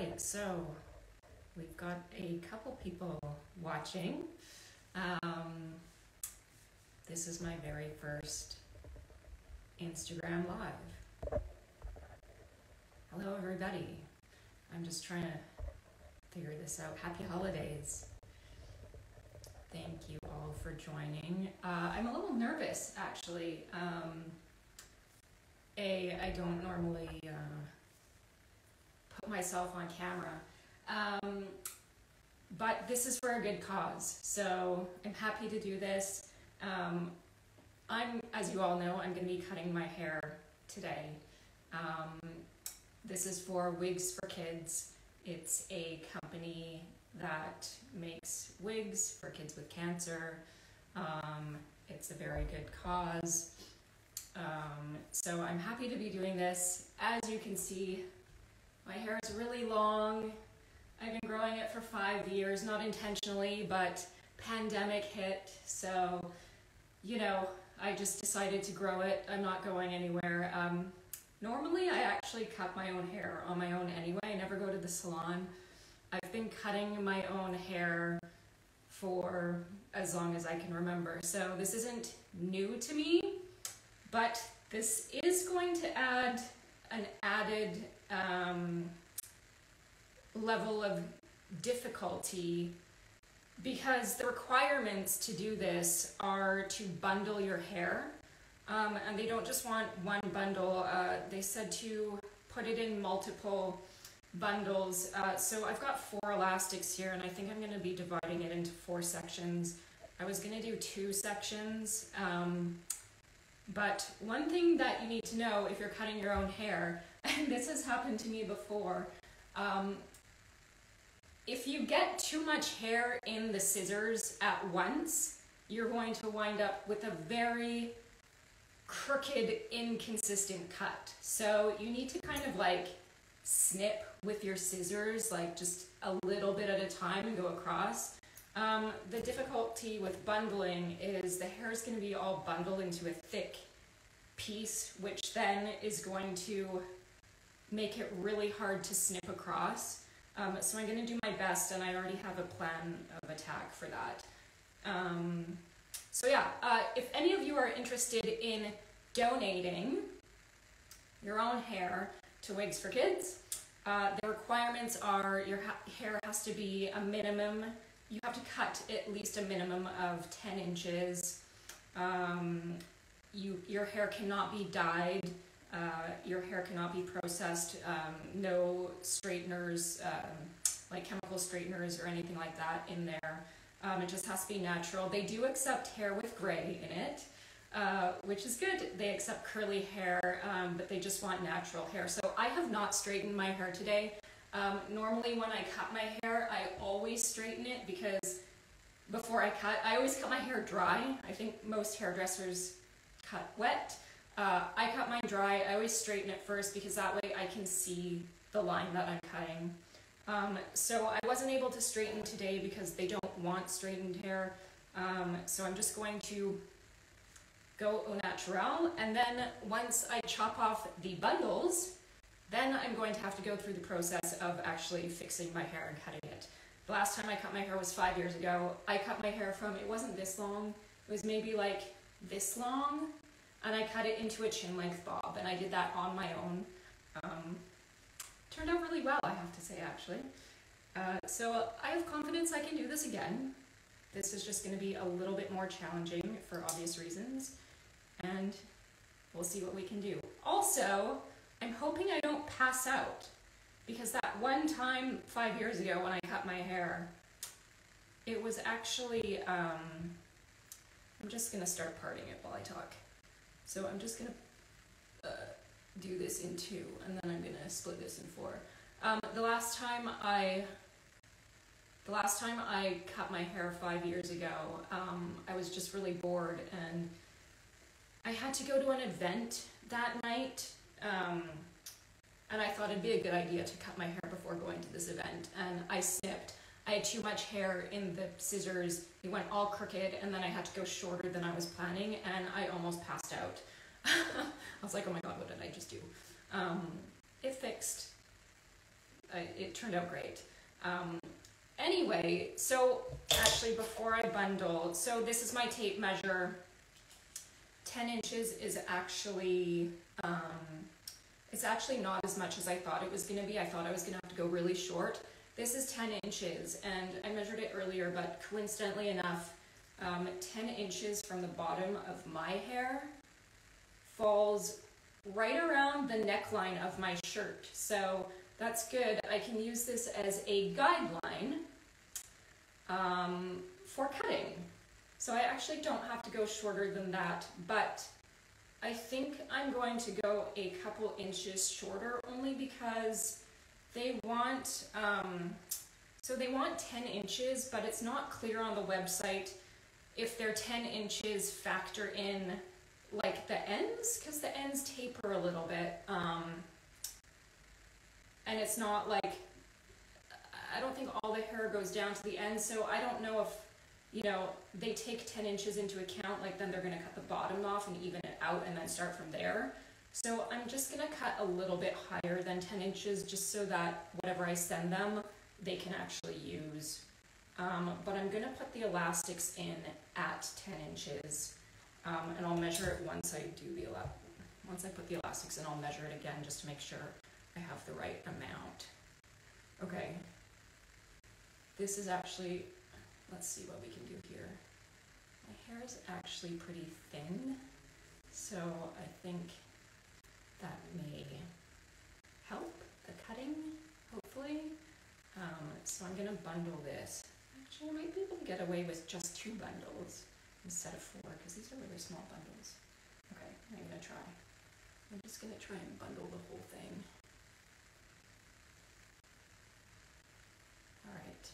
right, so we've got a couple people watching. This is my very first Instagram Live. Hello, everybody. I'm just trying to figure this out. Happy holidays. Thank you all for joining. I'm a little nervous, actually. I don't normally put myself on camera, but this is for a good cause, so I'm happy to do this. As you all know, I'm going to be cutting my hair today. This is for Wigs for Kids. It's a company that makes wigs for kids with cancer. It's a very good cause. So I'm happy to be doing this. As you can see, my hair is really long. I've been growing it for 5 years, not intentionally, but pandemic hit. So, I just decided to grow it. I'm not going anywhere. Normally, I actually cut my own hair on my own anyway. I never go to the salon. I've been cutting my own hair for as long as I can remember. So this isn't new to me, but this is going to add an added level of difficulty, because the requirements to do this are to bundle your hair, and they don't just want one bundle. They said to put it in multiple bundles. So I've got 4 elastics here, and I think I'm going to be dividing it into 4 sections. I was going to do 2 sections, but one thing that you need to know if you're cutting your own hair, and this has happened to me before, if you get too much hair in the scissors at once, you're going to wind up with a very crooked, inconsistent cut. So you need to kind of snip with your scissors, just a little bit at a time and go across. The difficulty with bundling is the hair is going to be all bundled into a thick piece, which then is going to make it really hard to snip across. So I'm going to do my best, and I already have a plan of attack for that. If any of you are interested in donating your own hair to Wigs for Kids, the requirements are your hair has to be a minimum. You have to cut at least a minimum of 10 inches. Your hair cannot be dyed. Your hair cannot be processed. No straighteners, like chemical straighteners or anything like that in there. It just has to be natural. They do accept hair with gray in it, which is good. They accept curly hair, but they just want natural hair. So I have not straightened my hair today. Normally when I cut my hair, I always straighten it, because before I always cut my hair dry. I think most hairdressers cut wet. I cut mine dry. I always straighten it first, because that way I can see the line that I'm cutting. So I wasn't able to straighten today because they don't want straightened hair. So I'm just going to go au naturel, and then once I chop off the bundles, then I'm going to have to go through the process of actually fixing my hair and cutting it. The last time I cut my hair was 5 years ago. I cut my hair from, it wasn't this long, it was maybe this long, and I cut it into a chin length bob, and I did that on my own. Turned out really well, I have to say, actually. So I have confidence I can do this again. This is just going to be a little bit more challenging for obvious reasons, and we'll see what we can do. Also, I'm hoping I don't pass out, because that one time 5 years ago when I cut my hair, it was actually, I'm just going to start parting it while I talk. So I'm just going to do this in 2, and then I'm going to split this in 4. The last time I cut my hair 5 years ago, I was just really bored, and I had to go to an event that night, and I thought it'd be a good idea to cut my hair before going to this event, and I snipped. I had too much hair in the scissors. It went all crooked, and then I had to go shorter than I was planning, and I almost passed out. I was like, oh my god, what did I just do? It fixed. it turned out great. Anyway, so actually before I bundle, so this is my tape measure. 10 inches is actually, it's actually not as much as I thought it was going to be. I thought I was going to have to go really short. This is 10 inches, and I measured it earlier, but coincidentally enough, 10 inches from the bottom of my hair falls right around the neckline of my shirt. So that's good. I can use this as a guideline for cutting. So I actually don't have to go shorter than that, but I think I'm going to go a couple inches shorter only because they want, so they want 10 inches, but it's not clear on the website if their 10 inches factor in like the ends, because the ends taper a little bit, and it's not like, I don't think all the hair goes down to the end, so I don't know if, you know, they take 10 inches into account, like then they're going to cut the bottom off and even it out and then start from there. So I'm just going to cut a little bit higher than 10 inches just so that whatever I send them, they can actually use. But I'm going to put the elastics in at 10 inches, and I'll measure it once I do once I put the elastics in, I'll measure it again just to make sure I have the right amount. Okay. This is actually, let's see what we can do here. My hair is actually pretty thin, so I think that may help the cutting, hopefully. So I'm gonna bundle this. Actually, I might be able to get away with just 2 bundles instead of 4, because these are really small bundles. Okay, I'm gonna try. I'm just gonna try and bundle the whole thing. All right.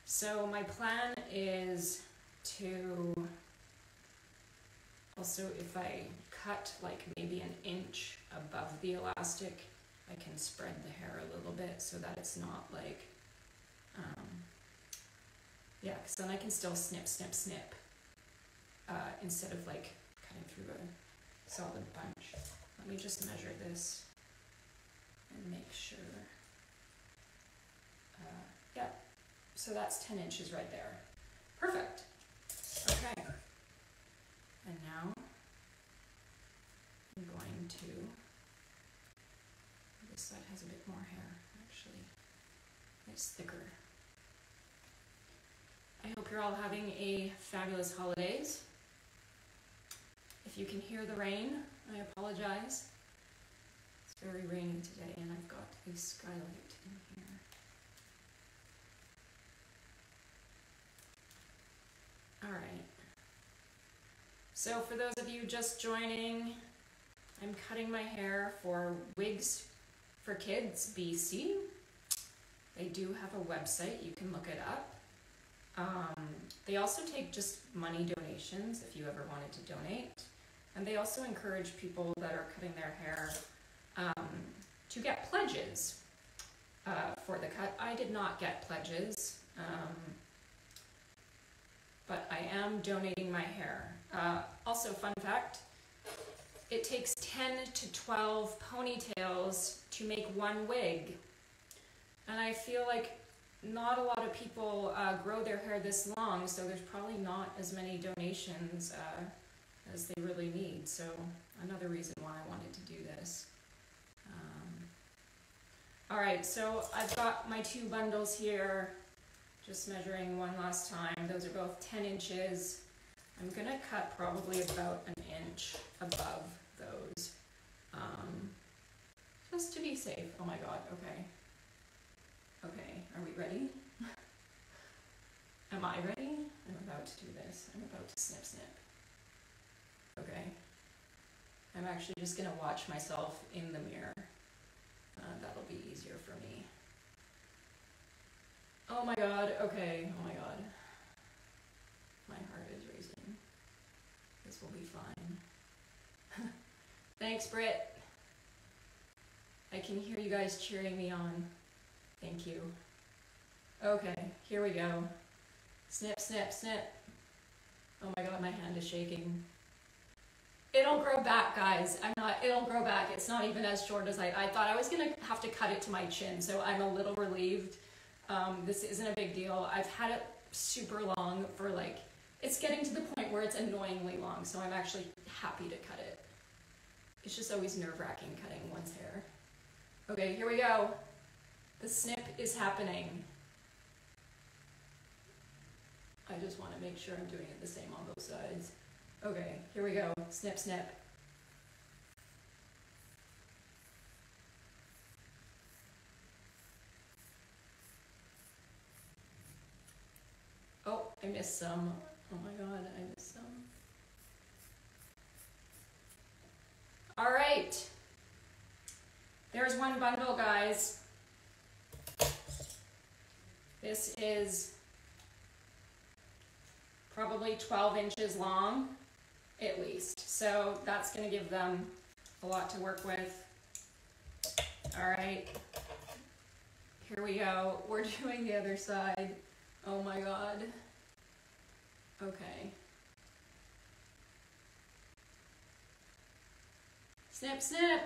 So my plan is to also, if I cut like maybe an inch above the elastic, I can spread the hair a little bit so that it's not like, yeah, because then I can still snip, snip, snip, instead of like cutting through a solid bunch. Let me just measure this and make sure. Yeah, so that's 10 inches right there. Perfect. Okay. And now I'm going to, this side has a bit more hair, actually. It's thicker. I hope you're all having a fabulous holidays. If you can hear the rain, I apologize. It's very rainy today, and I've got a skylight in here. All right. So for those of you just joining, I'm cutting my hair for Wigs for Kids BC. They do have a website, you can look it up. They also take just money donations if you ever wanted to donate. And they also encourage people that are cutting their hair to get pledges for the cut. I did not get pledges, but I am donating my hair. Also, fun fact, it takes 10 to 12 ponytails to make one wig. And I feel like not a lot of people grow their hair this long, so there's probably not as many donations as they really need. So another reason why I wanted to do this. All right, so I've got my 2 bundles here, just measuring one last time. Those are both 10 inches. I'm gonna cut probably about an inch above those, just to be safe. Oh my God, okay. Okay, are we ready? Am I ready? I'm about to do this. I'm about to snip, snip. Okay. I'm actually just gonna watch myself in the mirror. That'll be easier for me. Oh my God, okay, oh my God. My heart is racing. This will be fine. Thanks, Britt. I can hear you guys cheering me on. Thank you. Okay, here we go. Snip, snip, snip. Oh my God, my hand is shaking. It'll grow back, guys. It'll grow back. It's not even as short as I thought. I was gonna have to cut it to my chin, so I'm a little relieved. This isn't a big deal. I've had it super long for like, it's getting to the point where it's annoyingly long, so I'm actually happy to cut it. It's just always nerve-wracking cutting one's hair. Okay, here we go. The snip is happening. I just want to make sure I'm doing it the same on both sides. Okay, here we go. Snip, snip. Oh, I missed some. Oh my god, I missed some. All right. There's one bundle, guys. This is probably 12 inches long, at least. So that's gonna give them a lot to work with. All right, here we go. We're doing the other side. Oh my god. Okay. Snip, snip.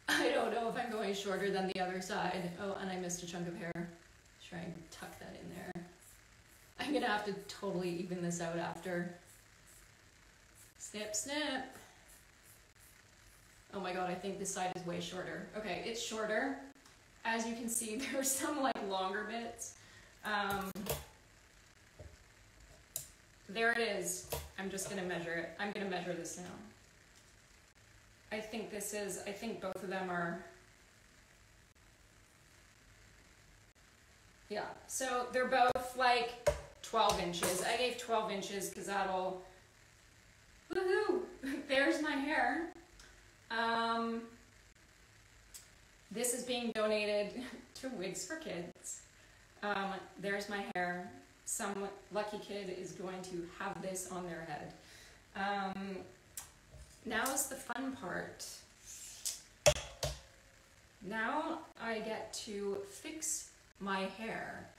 I don't know if I'm going shorter than the other side. Oh, and I missed a chunk of hair. Try and tuck that in there. I'm gonna have to totally even this out after. Snip, snip. Oh my god, I think this side is way shorter. Okay, it's shorter. As you can see, there's some like longer bits. There it is. I'm just gonna measure it. I'm gonna measure this now. I think both of them are, yeah. So they're both like 12 inches. I gave 12 inches because that'll, woohoo, there's my hair. This is being donated to Wigs for Kids. There's my hair. Some lucky kid is going to have this on their head. Now is the fun part. Now I get to fix my hair.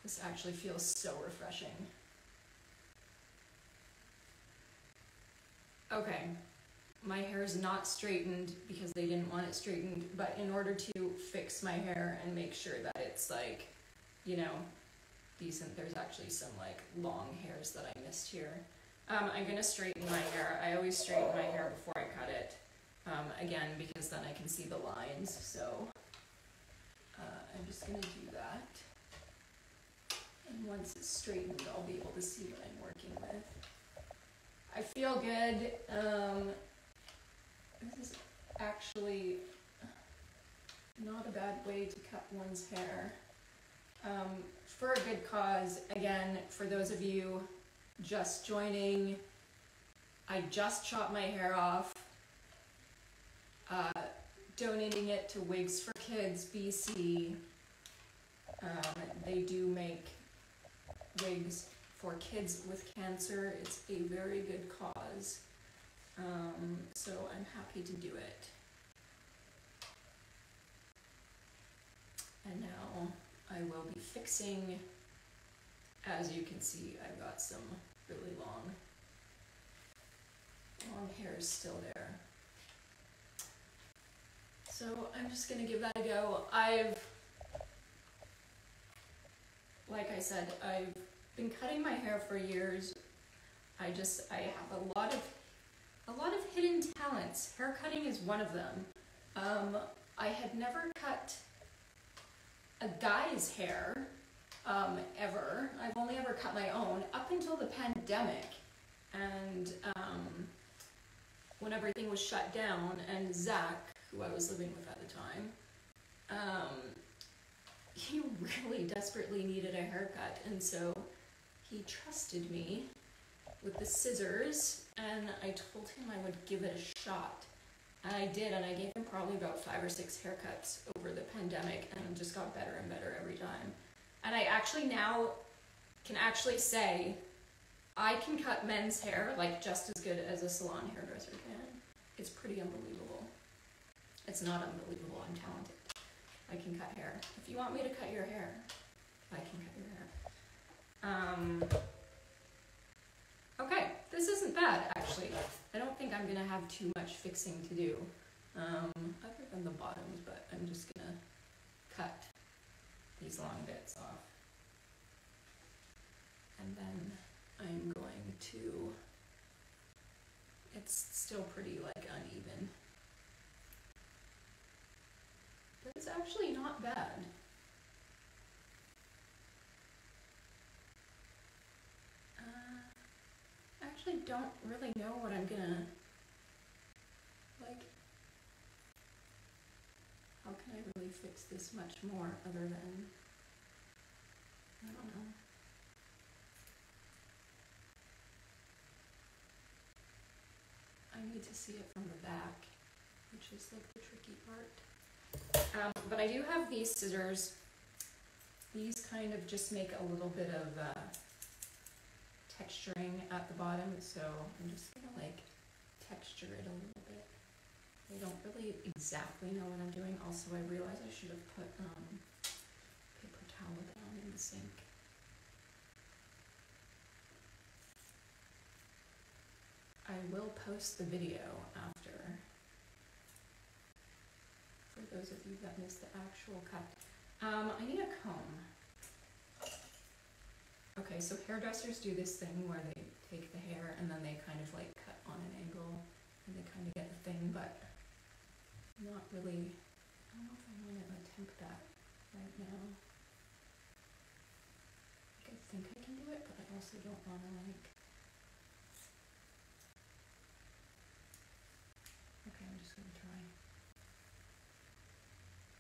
This actually feels so refreshing. Okay, my hair is not straightened because they didn't want it straightened, but in order to fix my hair and make sure that it's like, you know, decent, there's actually some like long hairs that I missed here. I'm gonna straighten my hair. I always straighten my hair before I cut it, again, because then I can see the lines, so I'm just gonna do that. And once it's straightened, I'll be able to see what I'm working with. I feel good. This is actually not a bad way to cut one's hair. For a good cause. Again, for those of you just joining, I just chopped my hair off, donating it to Wigs for Kids BC. They do make wigs for kids with cancer. It's a very good cause, so I'm happy to do it. And now I will be fixing. As you can see, I've got some really long hairs still there. So I'm just gonna give that a go. Like I said, I've been cutting my hair for years. I have a lot of hidden talents. Hair cutting is one of them. I had never cut a guy's hair ever. I've only ever cut my own up until the pandemic, and when everything was shut down, and Zach, who I was living with at the time, he really desperately needed a haircut, and so he trusted me with the scissors, and I told him I would give it a shot. And I did, and I gave him probably about 5 or 6 haircuts over the pandemic, and just got better and better every time. And I actually now can actually say I can cut men's hair like just as good as a salon hairdresser can. It's pretty unbelievable. It's not unbelievable, I'm talented. I can cut hair. If you want me to cut your hair, I can cut your hair. Okay, this isn't bad, actually. I don't think I'm gonna have too much fixing to do, other than the bottoms, but I'm just gonna cut these long bits off. And then I'm going to, it's still pretty like uneven, but it's actually not bad. I actually don't really know what I'm gonna, like, how can I really fix this much more other than, I don't know. I need to see it from the back, which is like the tricky part. But I do have these scissors. These kind of just make a little bit of texturing at the bottom, so I'm just gonna like texture it a little bit. I don't really exactly know what I'm doing. Also, I realized I should have put paper towel down in the sink. I will post the video after, for those of you that missed the actual cut. I need a comb. Okay, so hairdressers do this thing where they take the hair and then they kind of like cut on an angle and they kind of get the thing, but not really, I don't know if I want to attempt that right now. I think I can do it, but I also don't want to like, okay, I'm just going to try.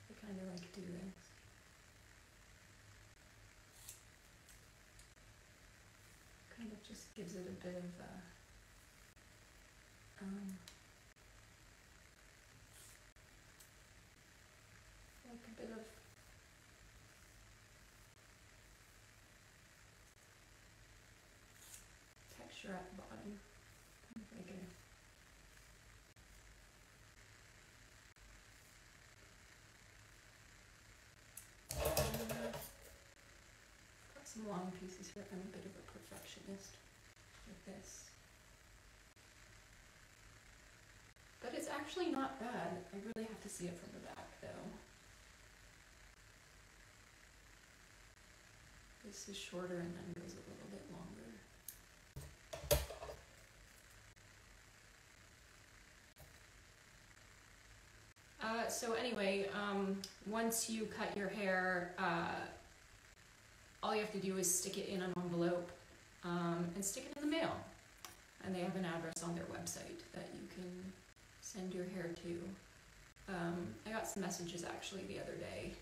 I kind of like do this. Kind of just gives it a bit of like a bit of texture at the bottom. Kind of like got some long pieces here. I'm a bit of a perfectionist with this. But it's actually not bad. I really have to see it from the back though. This is shorter and then goes a little bit longer. So anyway, once you cut your hair, all you have to do is stick it in an envelope and stick it in the mail. And they have an address on their website that you can send your hair to. I got some messages actually the other day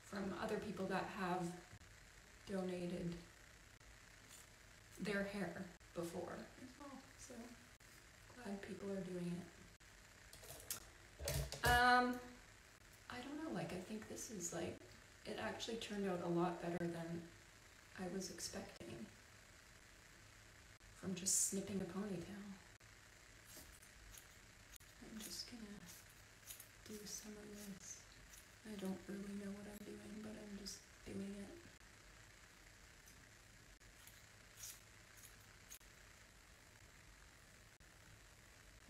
from other people that have donated their hair before as well. So glad people are doing it. I don't know, like I think this is like, it actually turned out a lot better than I was expecting from just snipping a ponytail. I'm just gonna do some of this. I don't really know what I'm doing, but I'm just doing it.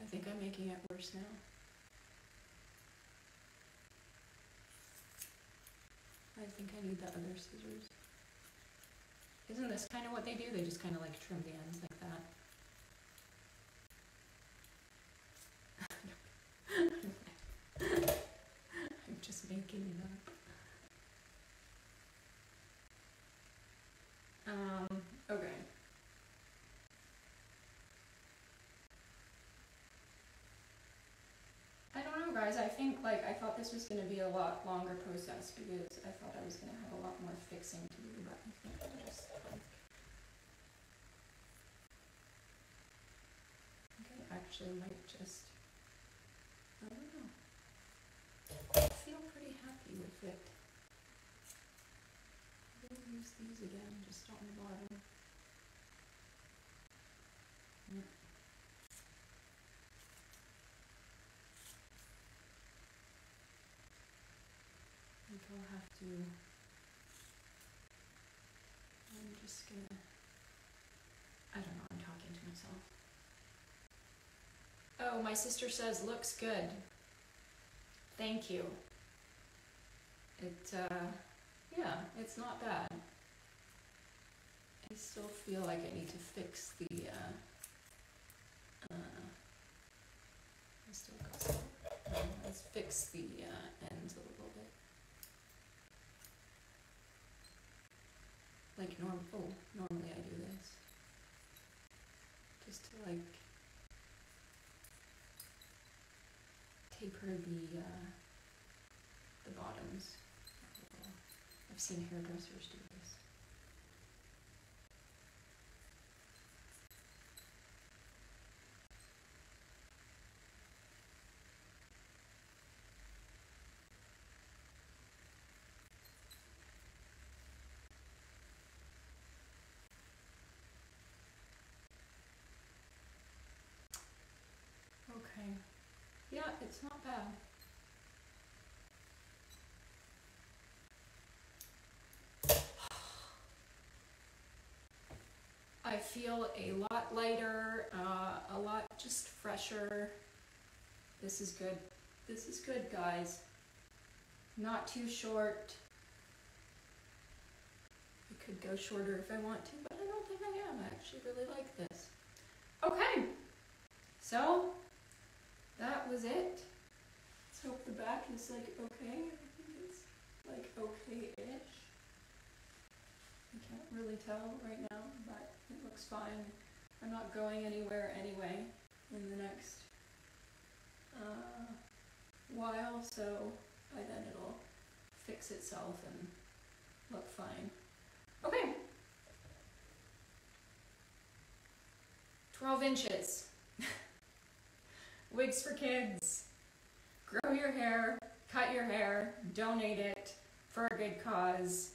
I think I'm making it worse now. I think I need the other scissors. Isn't this kind of what they do? They just kind of like trim the ends like that. I'm just making it up. Okay. I don't know, guys. I think like I thought this was going to be a lot longer process because I thought I was going to have a lot more fixing to do, but I think I just like, I think I actually might just, I don't know. I feel pretty happy with it. I'm going to use these again, just on the bottom. Yeah. I'm just gonna, I don't know, I'm talking to myself. Oh, my sister says, looks good. Thank you. Yeah, it's not bad. I still feel like I need to fix the, let's fix the ends a little bit. Like normally I do this. Just to like taper the bottoms. I've seen hairdressers do this. Okay. Yeah, it's not bad. I feel a lot lighter, a lot just fresher. This is good. This is good, guys. Not too short. I could go shorter if I want to, but I don't think I am. I actually really like this. Okay, so that was it. Let's hope the back is like okay. I think it's like okay-ish. I can't really tell right now, but it looks fine. I'm not going anywhere anyway in the next while, so by then it'll fix itself and look fine. Okay. 12 inches. Wigs for kids. Grow your hair, cut your hair, donate it for a good cause.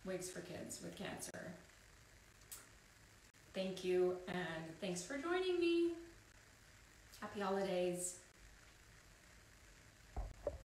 Wigs for kids with cancer. Thank you, and thanks for joining me. Happy holidays.